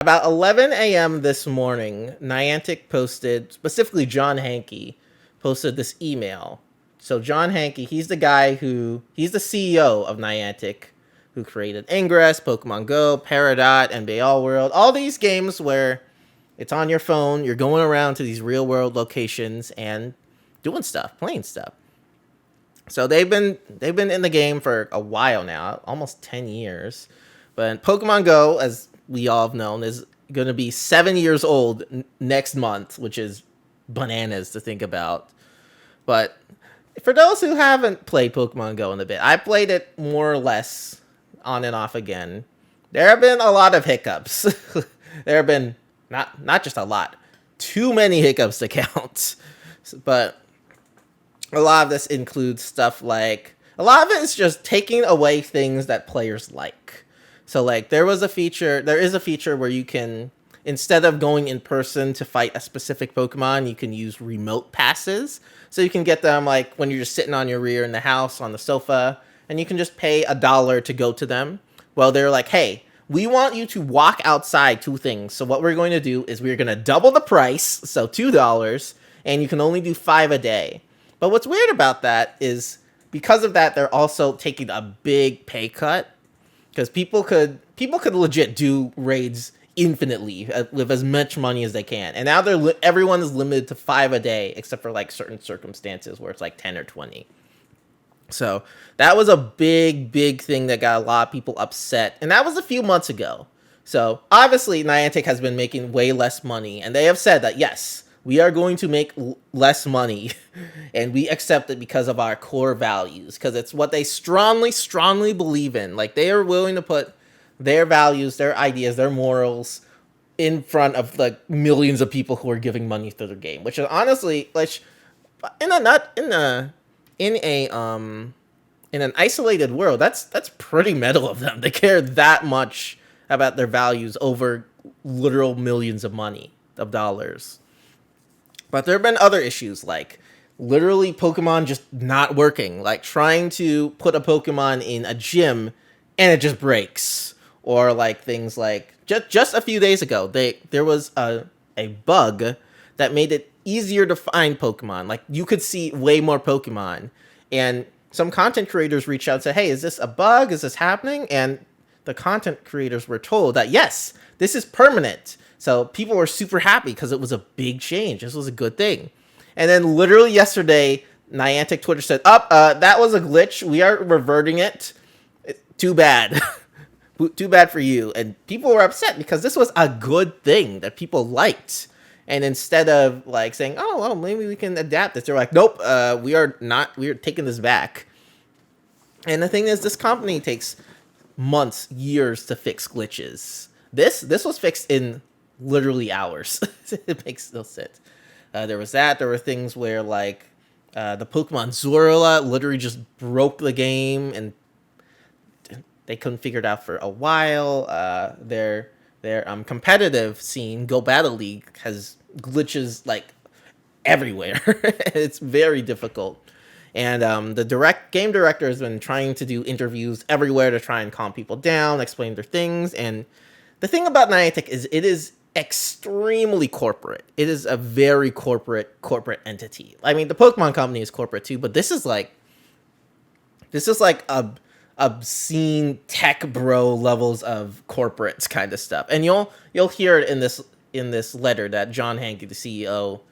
About 11 a.m. this morning, Niantic posted, specifically John Hanke, posted this email. So John Hanke, he's the CEO of Niantic, who created Ingress, Pokemon Go, Peridot, NBA All World, all these games where it's on your phone, you're going around to these real world locations and doing stuff, playing stuff. So they've been in the game for a while now, almost 10 years. But Pokemon Go, as we all have known, is going to be 7 years old next month, which is bananas to think about. But for those who haven't played Pokemon Go in a bit, I played it more or less on and off again. There have been a lot of hiccups. There have been not just a lot, too many hiccups to count. But a lot of this includes stuff like a lot of it is just taking away things that players like. So like there is a feature where you can, instead of going in person to fight a specific Pokemon, you can use remote passes. So you can get them like when you're just sitting on your rear in the house on the sofa, and you can just pay $1 to go to them. Well, they're like, hey, we want you to walk outside 2 things. So what we're going to do is we're going to double the price, so $2, and you can only do 5 a day. But what's weird about that is because of that, they're also taking a big pay cut, because people could legit do raids infinitely with as much money as they can, and now everyone is limited to 5 a day, except for like certain circumstances where it's like 10 or 20. So that was a big thing that got a lot of people upset, and that was a few months ago. So obviously Niantic has been making way less money, and they have said that yes, we are going to make less money, and we accept it because of our core values, because it's what they strongly believe in. Like, they are willing to put their values, their ideas, their morals in front of like millions of people who are giving money to their game, which is honestly like in an isolated world, that's pretty metal of them. They care that much about their values over literal millions of dollars. But there have been other issues, like literally Pokemon just not working, like trying to put a Pokemon in a gym and it just breaks. Or like things like just a few days ago, there was a bug that made it easier to find Pokemon. Like you could see way more Pokemon, and some content creators reached out and said, "Hey, is this a bug? Is this happening?" And the content creators were told that yes, this is permanent. So people were super happy because it was a big change. This was a good thing. And then literally yesterday, Niantic Twitter said, that was a glitch. We are reverting it. Too bad." Too bad for you. And people were upset because this was a good thing that people liked. And instead of like saying, "Oh, well, maybe we can adapt this," they're like, "Nope, we are taking this back." And the thing is, this company takes months, years to fix glitches. This was fixed in literally hours. It makes no sense. There was that. There were things where like the Pokemon Zorua literally just broke the game, and they couldn't figure it out for a while. Their competitive scene, Go Battle League, has glitches like everywhere. It's very difficult. And the game director has been trying to do interviews everywhere to try and calm people down, explain their things. And the thing about Niantic is it is extremely corporate. It is a very corporate entity. I mean, the Pokemon company is corporate too, but this is like a obscene tech bro levels of corporates kind of stuff. And you'll hear it in this letter that John Hanke, the CEO,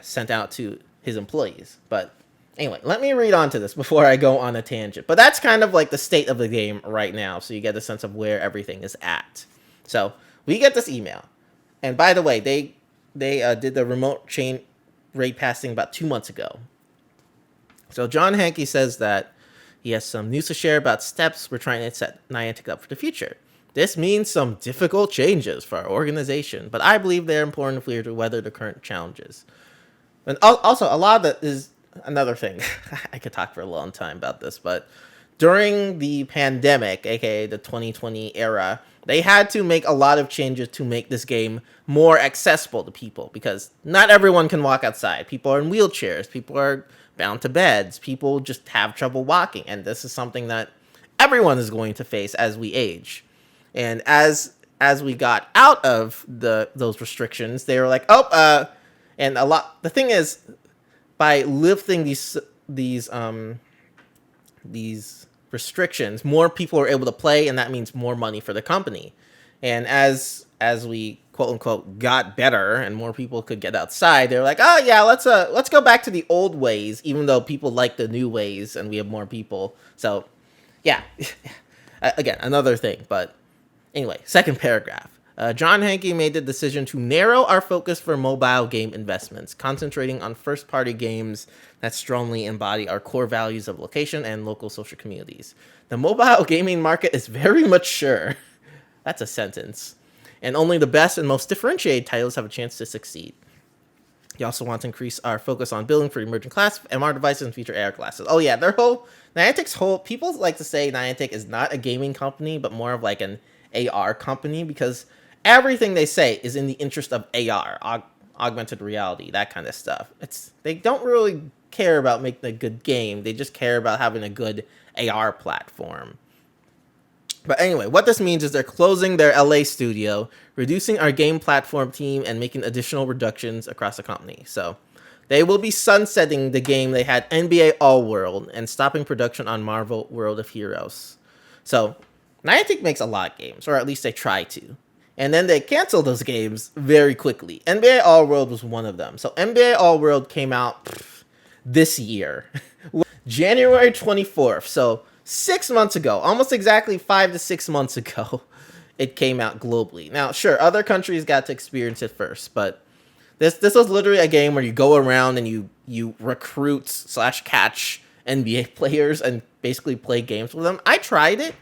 sent out to his employees. But anyway, let me read on to this before I go on a tangent. But that's kind of like the state of the game right now, so you get a sense of where everything is at. So we get this email, and by the way, they did the remote chain raid passing about 2 months ago. So John Hanke says that he has some news to share about steps we're trying to set Niantic up for the future. This means some difficult changes for our organization, but I believe they're important if we are to weather the current challenges. And also, a lot of that is another thing. I could talk for a long time about this, but during the pandemic, aka the 2020 era, they had to make a lot of changes to make this game more accessible to people, because not everyone can walk outside. People are in wheelchairs. People are bound to beds. People just have trouble walking. And this is something that everyone is going to face as we age. And as as we got out of those restrictions, they were like, and the thing is, by lifting these restrictions, more people are able to play, and that means more money for the company. And as we quote unquote got better and more people could get outside, they're like, oh yeah, let's go back to the old ways, even though people like the new ways and we have more people. So yeah, again, another thing. But anyway, second paragraph. John Hanke made the decision to narrow our focus for mobile game investments, concentrating on first-party games that strongly embody our core values of location and local social communities. The mobile gaming market is very mature. That's a sentence. And only the best and most differentiated titles have a chance to succeed. You also want to increase our focus on building for emerging class MR devices and future AR glasses. Oh yeah, people like to say Niantic is not a gaming company, but more of like an AR company, because everything they say is in the interest of AR, augmented reality, that kind of stuff. They don't really care about making a good game. They just care about having a good AR platform. But anyway, what this means is they're closing their LA studio, reducing our game platform team, and making additional reductions across the company. So they will be sunsetting the game they had, NBA All World, and stopping production on Marvel World of Heroes. So Niantic makes a lot of games, or at least they try to. And then they cancel those games very quickly. NBA All World was one of them. So NBA All World came out this year, January 24th. So 6 months ago, almost exactly 5 to 6 months ago, it came out globally. Now, sure, other countries got to experience it first, but this was literally a game where you go around and you recruit / catch NBA players and basically play games with them. I tried it,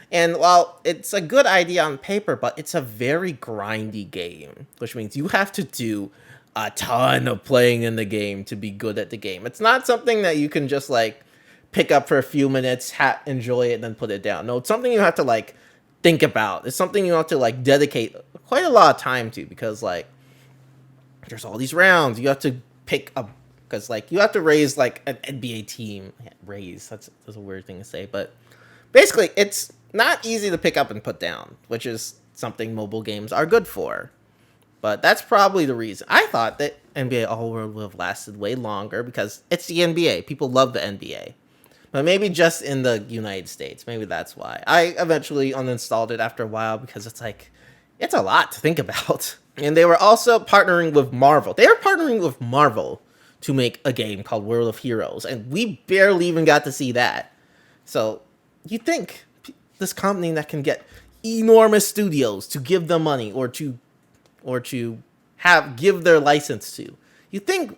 and while it's a good idea on paper, but it's a very grindy game, which means you have to do a ton of playing in the game to be good at the game. It's not something that you can just like pick up for a few minutes, enjoy it, then put it down. No, it's something you have to like think about. It's something you have to like dedicate quite a lot of time to, because like there's all these rounds you have to pick up, because like you have to raise like an NBA team. Yeah, raise, that's a weird thing to say, but basically it's not easy to pick up and put down, which is something mobile games are good for. But that's probably the reason. I thought that NBA All World would have lasted way longer because it's the NBA. People love the NBA. But maybe just in the United States. Maybe that's why. I eventually uninstalled it after a while because it's a lot to think about. And they were also partnering with Marvel. They were partnering with Marvel to make a game called World of Heroes. And we barely even got to see that. So you think this company that can get enormous studios to give them money or to give their license to, you think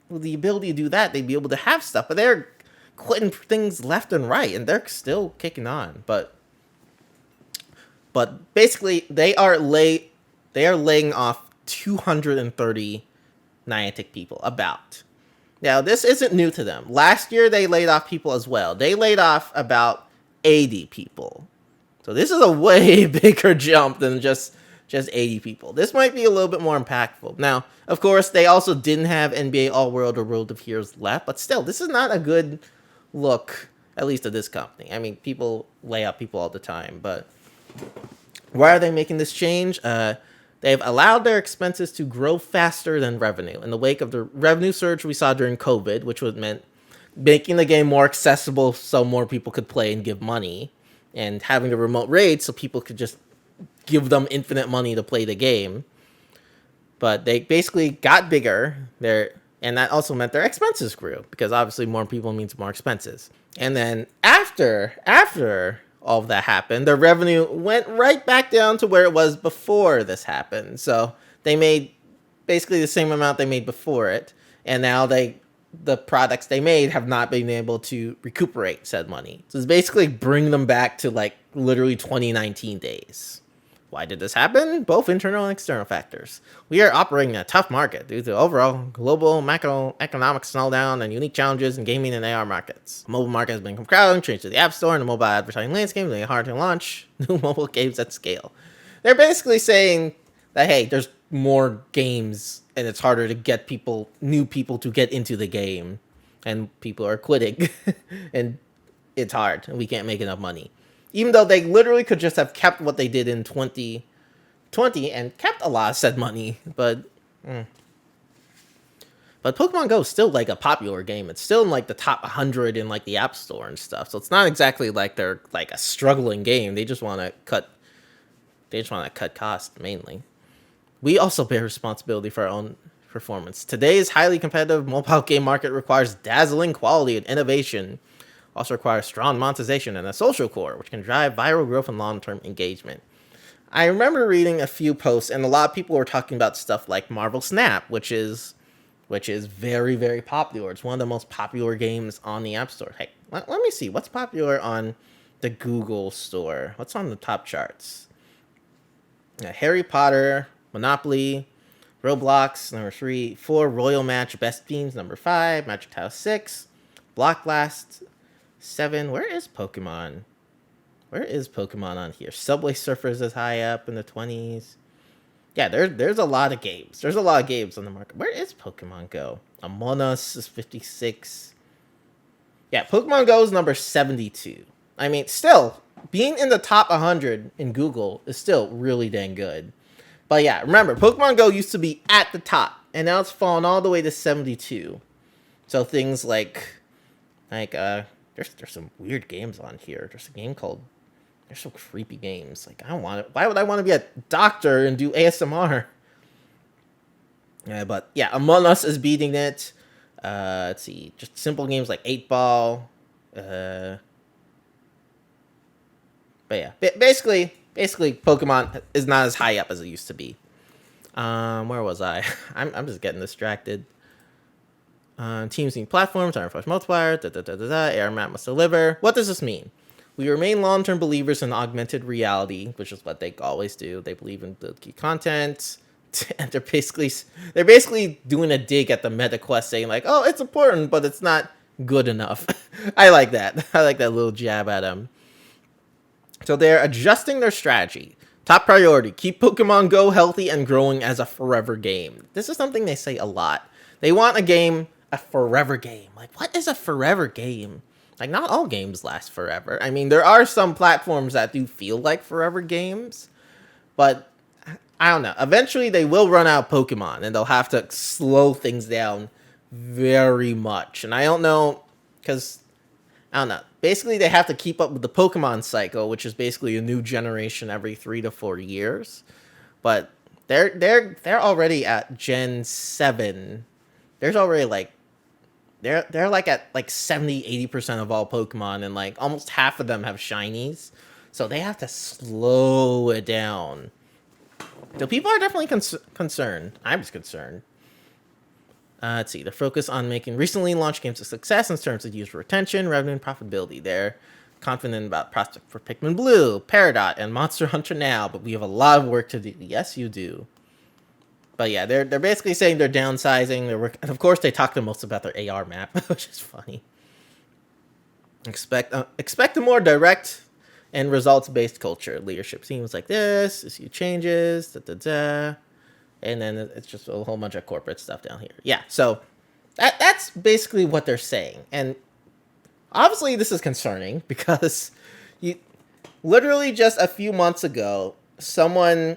with the ability to do that, they'd be able to have stuff. But they're quitting things left and right, and they're still kicking on. But basically, they are laying off 230 Niantic people. About. Now, this isn't new to them. Last year, they laid off people as well. They laid off about 80 people. So this is a way bigger jump than just 80 people. This might be a little bit more impactful. Now, of course, they also didn't have NBA All World or World of Heroes left, but still, this is not a good look, at least to this company. I mean, people lay off people all the time, but why are they making this change? They've allowed their expenses to grow faster than revenue. In the wake of the revenue surge we saw during COVID, which would meant making the game more accessible so more people could play and give money, and having the remote raid so people could just give them infinite money to play the game. But they basically got bigger there, and that also meant their expenses grew, because obviously more people means more expenses. And then after all of that happened, their revenue went right back down to where it was before this happened. So they made basically the same amount they made before it, and now the products they made have not been able to recuperate said money. So it's basically bring them back to like literally 2019 days. Why did this happen? Both internal and external factors. We are operating in a tough market due to overall global macroeconomic slowdown and unique challenges in gaming and AR markets. The mobile market has been crowded, changed to the App Store, and the mobile advertising landscape, making it hard to launch new mobile games at scale. They're basically saying that, hey, there's more games and it's harder to get new people to get into the game, and people are quitting and it's hard and we can't make enough money. Even though they literally could just have kept what they did in 2020 20 and kept a lot of said money, but Pokemon Go is still like a popular game. It's still in like the top 100 in like the App Store and stuff. So it's not exactly like they're like a struggling game. They just want to cut costs mainly. We also bear responsibility for our own performance. Today's highly competitive mobile game market requires dazzling quality and innovation. Also requires strong monetization and a social core, which can drive viral growth and long-term engagement. I remember reading a few posts, and a lot of people were talking about stuff like Marvel Snap, which is very, very popular. It's one of the most popular games on the App Store. Hey, let me see. What's popular on the Google Store? What's on the top charts? Harry Potter, Monopoly, Roblox, number 3. 4, Royal Match, Best Themes, number 5. Magic Tile, 6. Block Blast, 7. Where is Pokemon? Where is Pokemon on here? Subway Surfers is high up in the 20s. Yeah, there's a lot of games. There's a lot of games on the market. Where is Pokemon Go? Among Us is 56. Yeah, Pokemon Go is number 72. I mean, still, being in the top 100 in Google is still really dang good. But yeah, remember, Pokemon Go used to be at the top, and now it's fallen all the way to 72. So things like there's some weird games on here. There's a game called... There's some creepy games. Like, I don't want it. Why would I want to be a doctor and do ASMR? Yeah, but yeah, Among Us is beating it. Let's see. Just simple games like 8-Ball. But yeah, basically, Pokemon is not as high up as it used to be. Where was I? I'm just getting distracted. Teams need platforms, Iron Force multiplier, Air map must deliver. What does this mean? We remain long-term believers in augmented reality, which is what they always do. They believe in the key content, and they're basically doing a dig at the meta quest, saying like, "Oh, it's important, but it's not good enough." I like that. I like that little jab at them. So they're adjusting their strategy. Top priority: keep Pokemon Go healthy and growing as a forever game. This is something they say a lot. They want a forever game. Like, what is a forever game? Like, not all games last forever. I mean, there are some platforms that do feel like forever games, but I don't know. Eventually, they will run out of Pokemon, and they'll have to slow things down very much. And I don't know, because, I don't know. Basically, they have to keep up with the Pokemon cycle, which is basically a new generation every 3 to 4 years. But they're already at Gen 7. There's already, like, they're like at like 70-80% of all Pokemon, and like almost half of them have shinies, so they have to slow it down. So people are definitely concerned. I was concerned. Let's see. They're focused on making recently launched games a success in terms of user retention, revenue, and profitability. They're confident about prospects for Pikmin Blue, Peridot, and Monster Hunter now, but we have a lot of work to do. Yes, you do. But yeah, they're basically saying they're downsizing. And of course, they talk the most about their AR map, which is funny. Expect a more direct and results-based culture. Leadership seems like this. See changes. And then it's just a whole bunch of corporate stuff down here. Yeah, so that's basically what they're saying. And obviously, this is concerning because literally just a few months ago, someone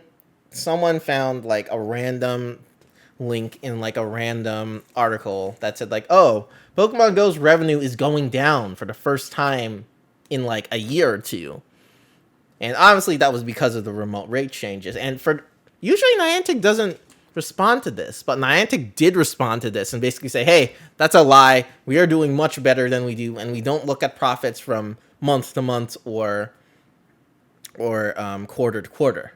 found like a random link in like a random article that said like, oh, Pokemon Go's revenue is going down for the first time in like a year or two. And obviously that was because of the remote rate changes. And usually Niantic doesn't respond to this, but Niantic did respond to this and basically say, hey, that's a lie. We are doing much better than we do, and we don't look at profits from month to month or quarter to quarter.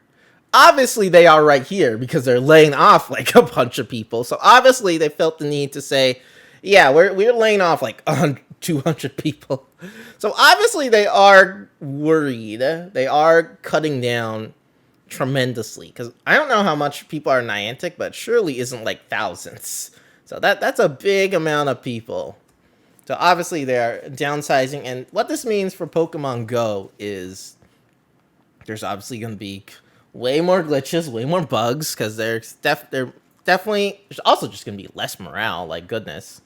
Obviously, they are right here because they're laying off like a bunch of people. So obviously, they felt the need to say, yeah, we're laying off like 200 people. So obviously, they are worried. They are cutting down tremendously, because I don't know how much people are Niantic, but surely isn't like thousands. So that's a big amount of people. So obviously, they're downsizing. And what this means for Pokemon Go is there's obviously going to be way more glitches, way more bugs, because there's definitely, there's also just going to be less morale, like goodness.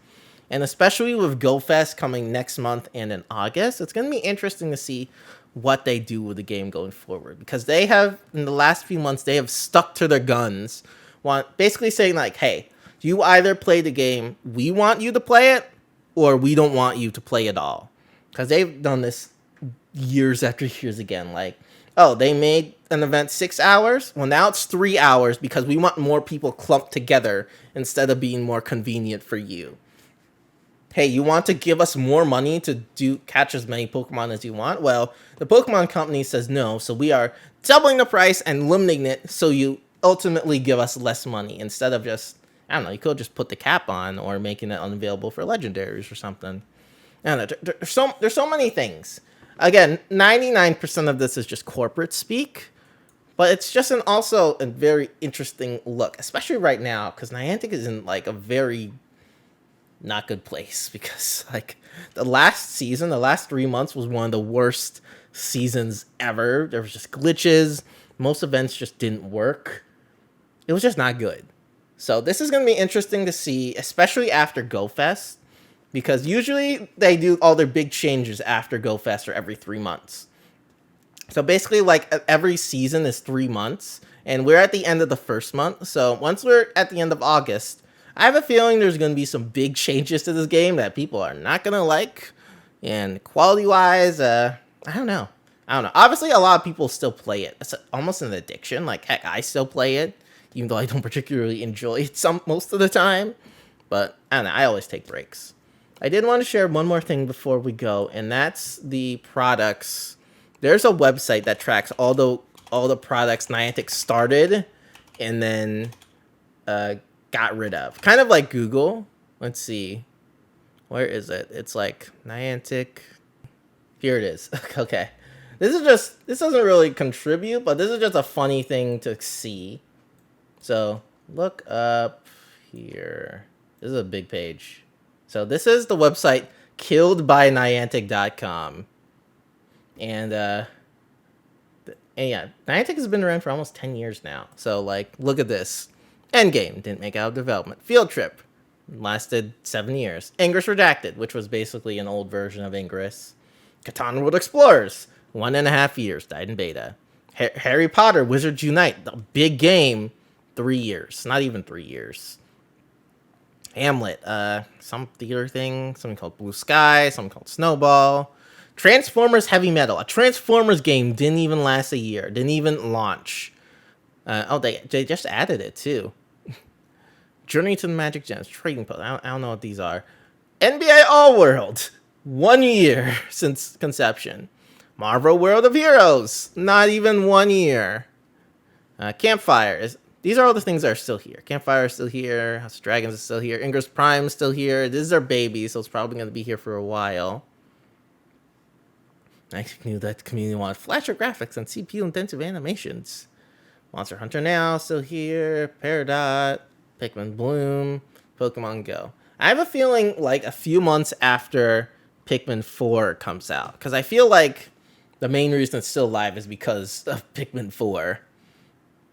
And especially with GoFest coming next month and in August, it's going to be interesting to see what they do with the game going forward, because they have, in the last few months, they have stuck to their guns, basically saying like, hey, you either play the game, we want you to play it, or we don't want you to play at all. Because they've done this years after years again. Like, oh, they made an event 6 hours. Well, now it's 3 hours because we want more people clumped together instead of being more convenient for you. Hey, you want to give us more money to catch as many Pokemon as you want? Well, the Pokemon company says no, so we are doubling the price and limiting it so you ultimately give us less money instead of just, I don't know, you could just put the cap on or making it unavailable for legendaries or something. I don't know, there's so many things. Again, 99% of this is just corporate speak, but it's just also a very interesting look, especially right now, because Niantic is in like a very not good place, because like the last 3 months was one of the worst seasons ever. There was just glitches. Most events just didn't work. It was just not good. So this is going to be interesting to see, especially after GoFest, because usually they do all their big changes after GoFest or every 3 months. So basically, like, every season is 3 months, and we're at the end of the first month. So once we're at the end of August, I have a feeling there's going to be some big changes to this game that people are not going to like. And quality-wise, I don't know. Obviously, a lot of people still play it. It's almost an addiction. Like, heck, I still play it, even though I don't particularly enjoy it most of the time. But, I don't know. I always take breaks. I did want to share one more thing before we go, and that's the products. There's a website that tracks all the products Niantic started and then got rid of. Kind of like Google. Let's see. Where is it? It's like Niantic. Here it is. Okay. This doesn't really contribute, but this is just a funny thing to see. So look up here. This is a big page. So this is the website killedbyniantic.com. And yeah, Niantic has been around for almost 10 years now. So like, look at this. Endgame didn't make out of development. Field Trip lasted 7 years. Ingress Redacted, which was basically an old version of Ingress. Catan World Explorers, 1.5 years, died in beta. Harry Potter Wizards Unite, the big game, 3 years. Not even 3 years. Hamlet, some theater thing, something called Blue Sky, something called Snowball. Transformers Heavy Metal, a Transformers game, didn't even last a year, didn't even launch. They just added it too. Journey to the Magic Gems, Trading Post, I don't know what these are. NBA All World, 1 year since conception. Marvel World of Heroes, not even 1 year. Campfire, these are all the things that are still here. Campfire is still here, House of Dragons is still here, Ingress Prime is still here. This is our baby, so it's probably going to be here for a while. I knew that the community wanted flasher graphics and CPU-intensive animations. Monster Hunter Now, still here. Peridot, Pikmin Bloom, Pokemon Go. I have a feeling like a few months after Pikmin 4 comes out, because I feel like the main reason it's still live is because of Pikmin 4.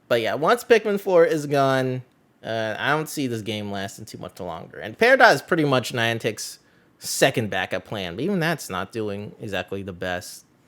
But yeah, once Pikmin 4 is gone, I don't see this game lasting too much longer. And Peridot is pretty much Niantic's second backup plan, but even that's not doing exactly the best.